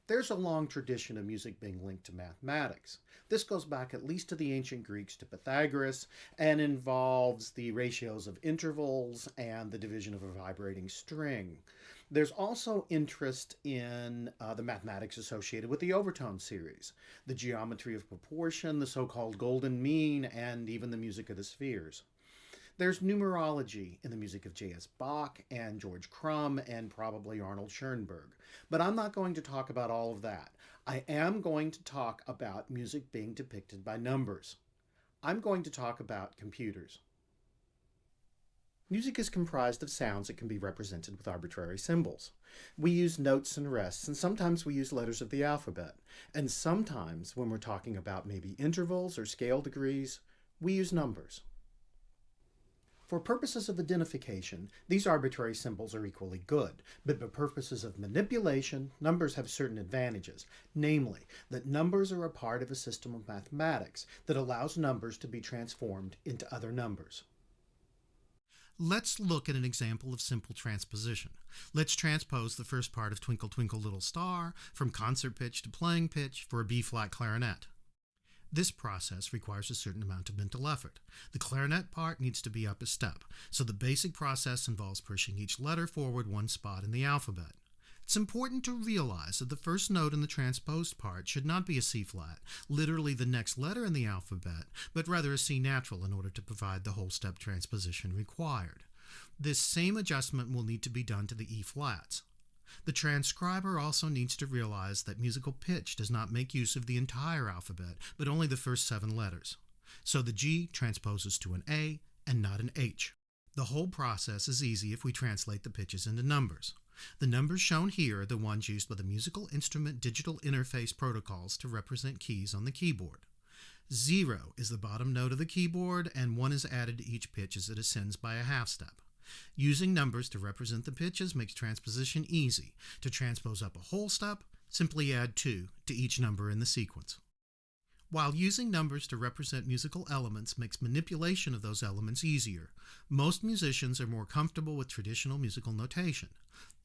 There's a long tradition of music being linked to mathematics. This goes back at least to the ancient Greeks to Pythagoras and involves the ratios of intervals and the division of a vibrating string. There's also interest in the mathematics associated with the overtone series, the geometry of proportion, the so called golden mean, and even the music of the spheres. There's numerology in the music of J.S. Bach and George Crumb and probably Arnold Schoenberg. But I'm not going to talk about all of that. I am going to talk about music being depicted by numbers. I'm going to talk about computers. Music is comprised of sounds that can be represented with arbitrary symbols. We use notes and rests, and sometimes we use letters of the alphabet. And sometimes, when we're talking about maybe intervals or scale degrees, we use numbers. For purposes of identification, these arbitrary symbols are equally good, but for purposes of manipulation, numbers have certain advantages, namely that numbers are a part of a system of mathematics that allows numbers to be transformed into other numbers. Let's look at an example of simple transposition. Let's transpose the first part of Twinkle Twinkle Little Star from concert pitch to playing pitch for a B-flat clarinet. This process requires a certain amount of mental effort. The clarinet part needs to be up a step, so the basic process involves pushing each letter forward one spot in the alphabet. It's important to realize that the first note in the transposed part should not be a C flat, literally the next letter in the alphabet, but rather a C natural in order to provide the whole step transposition required. This same adjustment will need to be done to the E flats. The transcriber also needs to realize that musical pitch does not make use of the entire alphabet, but only the first 7 letters. So the G transposes to an A and not an H. The whole process is easy if we translate the pitches into numbers. The numbers shown here are the ones used by the musical instrument digital interface protocols to represent keys on the keyboard. 0 is the bottom note of the keyboard, and 1 is added to each pitch as it ascends by a half step. Using numbers to represent the pitches makes transposition easy. To transpose up a whole step, simply add 2 to each number in the sequence. While using numbers to represent musical elements makes manipulation of those elements easier, most musicians are more comfortable with traditional musical notation.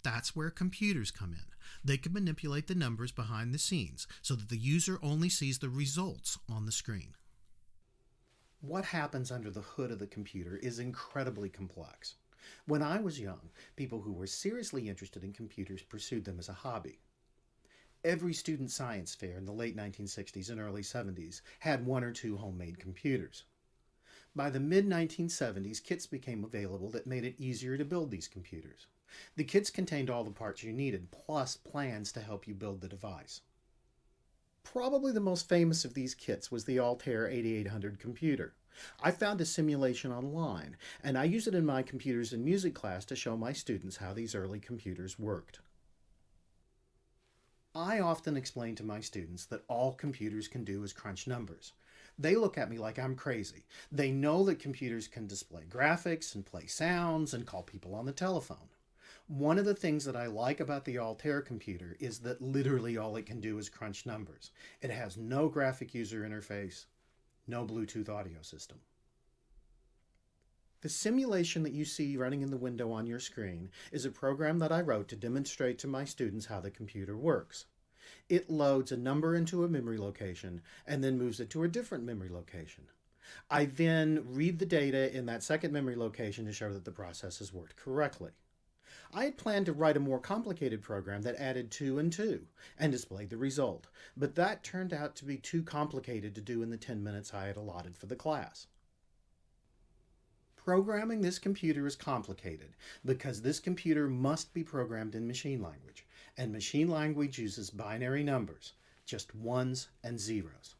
That's where computers come in. They can manipulate the numbers behind the scenes so that the user only sees the results on the screen. What happens under the hood of the computer is incredibly complex. When I was young, people who were seriously interested in computers pursued them as a hobby. Every student science fair in the late 1960s and early 70s had 1 or 2 homemade computers. By the mid-1970s, kits became available that made it easier to build these computers. The kits contained all the parts you needed, plus plans to help you build the device. Probably the most famous of these kits was the Altair 8800 computer. I found a simulation online, and I use it in my computers and music class to show my students how these early computers worked. I often explain to my students that all computers can do is crunch numbers. They look at me like I'm crazy. They know that computers can display graphics and play sounds and call people on the telephone. One of the things that I like about the Altair computer is that literally all it can do is crunch numbers. It has no graphic user interface, no Bluetooth audio system. The simulation that you see running in the window on your screen is a program that I wrote to demonstrate to my students how the computer works. It loads a number into a memory location and then moves it to a different memory location. I then read the data in that second memory location to show that the process has worked correctly. I had planned to write a more complicated program that added 2 and 2 and displayed the result, but that turned out to be too complicated to do in the 10 minutes I had allotted for the class. Programming this computer is complicated because this computer must be programmed in machine language, and machine language uses binary numbers, just ones and zeros.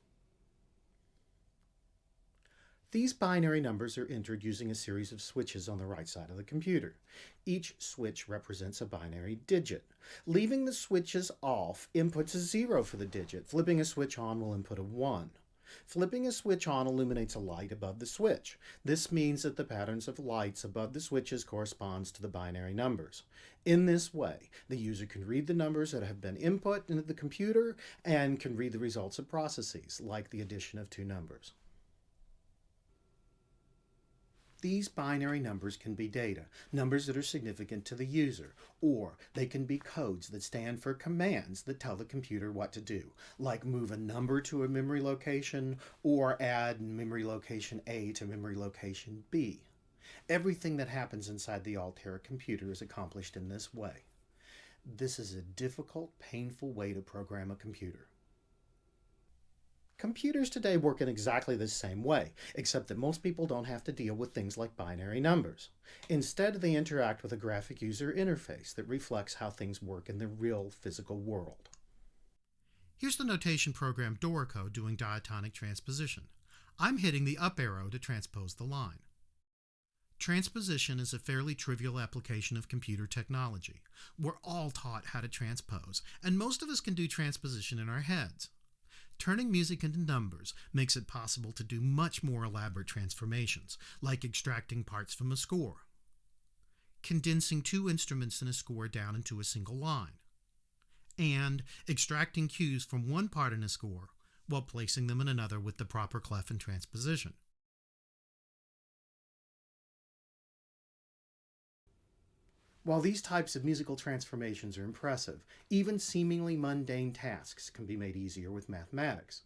These binary numbers are entered using a series of switches on the right side of the computer. Each switch represents a binary digit. Leaving the switches off inputs a 0 for the digit. Flipping a switch on will input a 1. Flipping a switch on illuminates a light above the switch. This means that the patterns of lights above the switches corresponds to the binary numbers. In this way, the user can read the numbers that have been input into the computer and can read the results of processes, like the addition of 2 numbers. These binary numbers can be data, numbers that are significant to the user, or they can be codes that stand for commands that tell the computer what to do, like move a number to a memory location or add memory location A to memory location B. Everything that happens inside the Altair computer is accomplished in this way. This is a difficult, painful way to program a computer. Computers today work in exactly the same way, except that most people don't have to deal with things like binary numbers. Instead, they interact with a graphic user interface that reflects how things work in the real physical world. Here's the notation program Dorico doing diatonic transposition. I'm hitting the up arrow to transpose the line. Transposition is a fairly trivial application of computer technology. We're all taught how to transpose, and most of us can do transposition in our heads. Turning music into numbers makes it possible to do much more elaborate transformations, like extracting parts from a score, condensing two instruments in a score down into a single line, and extracting cues from one part in a score while placing them in another with the proper clef and transposition. While these types of musical transformations are impressive, even seemingly mundane tasks can be made easier with mathematics.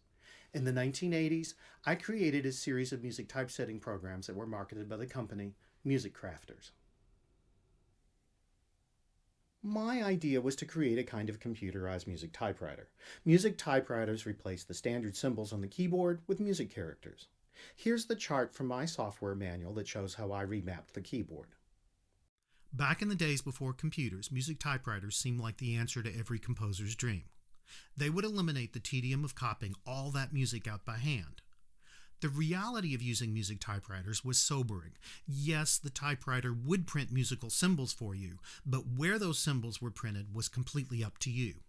In the 1980s, I created a series of music typesetting programs that were marketed by the company Music Crafters. My idea was to create a kind of computerized music typewriter. Music typewriters replace the standard symbols on the keyboard with music characters. Here's the chart from my software manual that shows how I remapped the keyboard. Back in the days before computers, music typewriters seemed like the answer to every composer's dream. They would eliminate the tedium of copying all that music out by hand. The reality of using music typewriters was sobering. Yes, the typewriter would print musical symbols for you, but where those symbols were printed was completely up to you.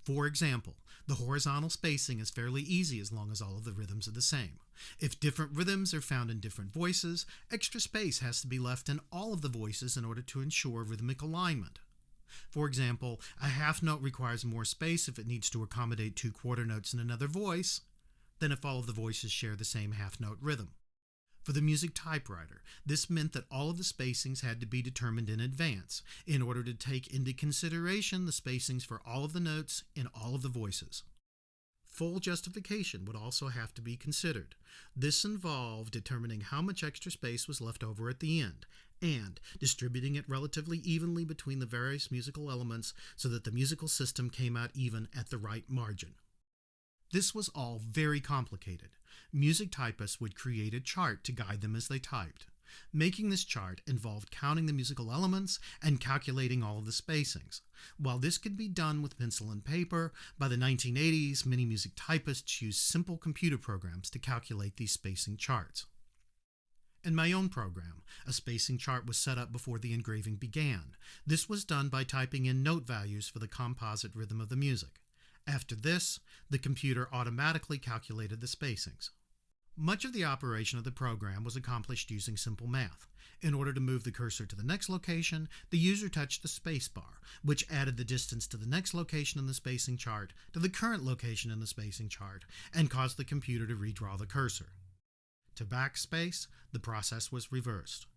For example, the horizontal spacing is fairly easy as long as all of the rhythms are the same. If different rhythms are found in different voices, extra space has to be left in all of the voices in order to ensure rhythmic alignment. For example, a half note requires more space if it needs to accommodate two quarter notes in another voice than if all of the voices share the same half note rhythm. For the music typewriter, this meant that all of the spacings had to be determined in advance in order to take into consideration the spacings for all of the notes in all of the voices. Full justification would also have to be considered. This involved determining how much extra space was left over at the end and distributing it relatively evenly between the various musical elements so that the musical system came out even at the right margin. This was all very complicated. Music typists would create a chart to guide them as they typed. Making this chart involved counting the musical elements and calculating all of the spacings. While this could be done with pencil and paper, by the 1980s, many music typists used simple computer programs to calculate these spacing charts. In my own program, a spacing chart was set up before the engraving began. This was done by typing in note values for the composite rhythm of the music. After this, the computer automatically calculated the spacings. Much of the operation of the program was accomplished using simple math. In order to move the cursor to the next location, the user touched the space bar, which added the distance to the next location in the spacing chart to the current location in the spacing chart and caused the computer to redraw the cursor. To backspace, the process was reversed.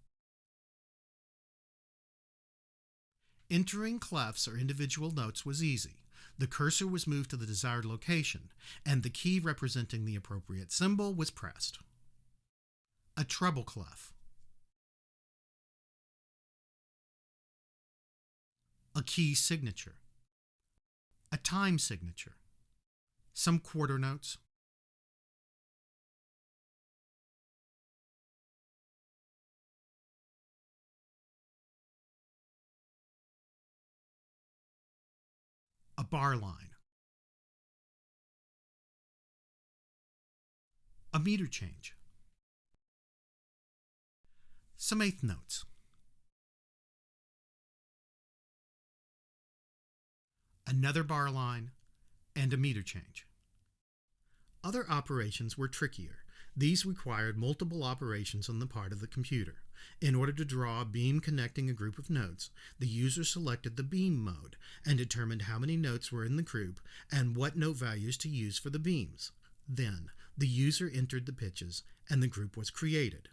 Entering clefs or individual notes was easy. The cursor was moved to the desired location, and the key representing the appropriate symbol was pressed. A treble clef. A key signature. A time signature. Some quarter notes. A bar line. A meter change. Some eighth notes. Another bar line, and a meter change. Other operations were trickier. These required multiple operations on the part of the computer. In order to draw a beam connecting a group of notes, the user selected the beam mode and determined how many notes were in the group and what note values to use for the beams. Then, the user entered the pitches and the group was created.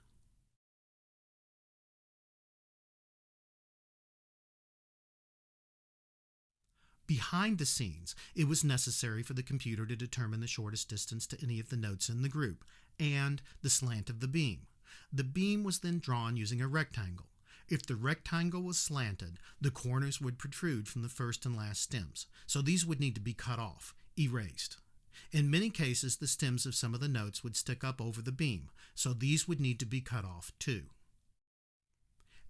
Behind the scenes, it was necessary for the computer to determine the shortest distance to any of the notes in the group, and the slant of the beam. The beam was then drawn using a rectangle. If the rectangle was slanted, the corners would protrude from the first and last stems, so these would need to be cut off, erased. In many cases, the stems of some of the notes would stick up over the beam, so these would need to be cut off too.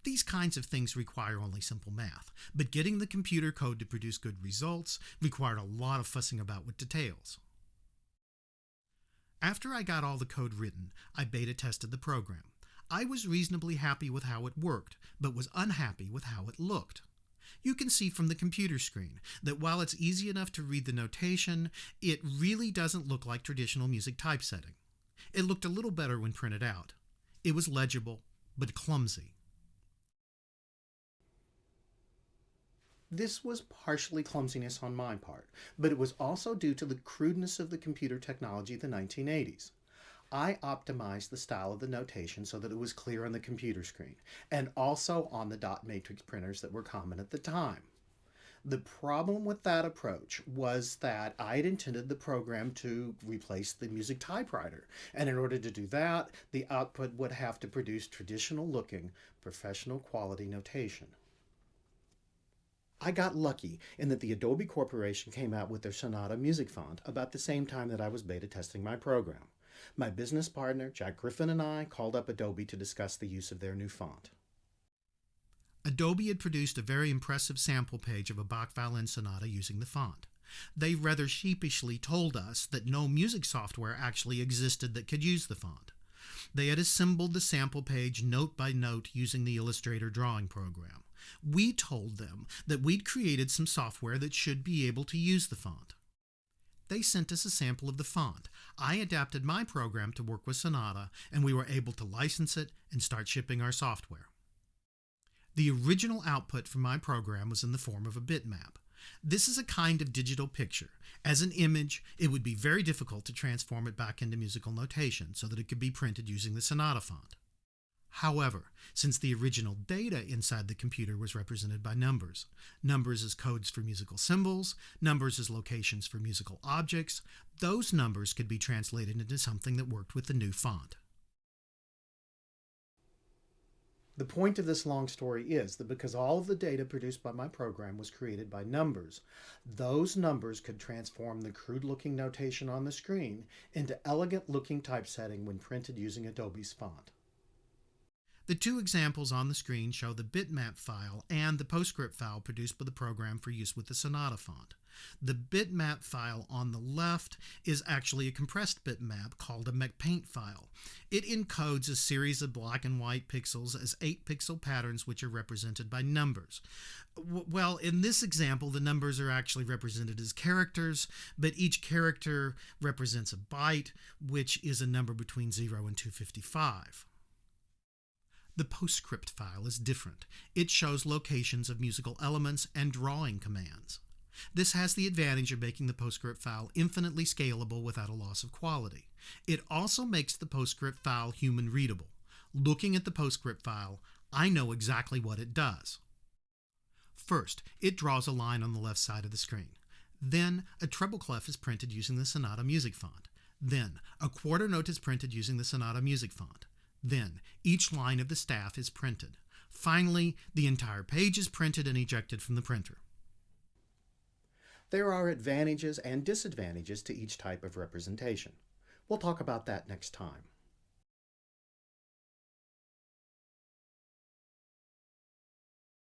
These kinds of things require only simple math, but getting the computer code to produce good results required a lot of fussing about with details. After I got all the code written, I beta tested the program. I was reasonably happy with how it worked, but was unhappy with how it looked. You can see from the computer screen that while it's easy enough to read the notation, it really doesn't look like traditional music typesetting. It looked a little better when printed out. It was legible, but clumsy. This was partially clumsiness on my part, but it was also due to the crudeness of the computer technology of the 1980s. I optimized the style of the notation so that it was clear on the computer screen, and also on the dot matrix printers that were common at the time. The problem with that approach was that I had intended the program to replace the music typewriter, and in order to do that, the output would have to produce traditional-looking, professional quality notation. I got lucky in that the Adobe Corporation came out with their Sonata music font about the same time that I was beta testing my program. My business partner, Jack Griffin, and I called up Adobe to discuss the use of their new font. Adobe had produced a very impressive sample page of a Bach violin sonata using the font. They rather sheepishly told us that no music software actually existed that could use the font. They had assembled the sample page note by note using the Illustrator drawing program. We told them that we'd created some software that should be able to use the font. They sent us a sample of the font. I adapted my program to work with Sonata, and we were able to license it and start shipping our software. The original output from my program was in the form of a bitmap. This is a kind of digital picture. As an image, it would be very difficult to transform it back into musical notation so that it could be printed using the Sonata font. However, since the original data inside the computer was represented by numbers as codes for musical symbols, numbers as locations for musical objects, those numbers could be translated into something that worked with the new font. The point of this long story is that because all of the data produced by my program was created by numbers, those numbers could transform the crude-looking notation on the screen into elegant-looking typesetting when printed using Adobe's font. The two examples on the screen show the bitmap file and the PostScript file produced by the program for use with the Sonata font. The bitmap file on the left is actually a compressed bitmap called a MacPaint file. It encodes a series of black and white pixels as 8-pixel patterns which are represented by numbers. Well, in this example, the numbers are actually represented as characters, but each character represents a byte, which is a number between 0 and 255. The PostScript file is different. It shows locations of musical elements and drawing commands. This has the advantage of making the PostScript file infinitely scalable without a loss of quality. It also makes the PostScript file human readable. Looking at the PostScript file, I know exactly what it does. First, it draws a line on the left side of the screen. Then, a treble clef is printed using the Sonata music font. Then, a quarter note is printed using the Sonata music font. Then, each line of the staff is printed. Finally, the entire page is printed and ejected from the printer. There are advantages and disadvantages to each type of representation. We'll talk about that next time.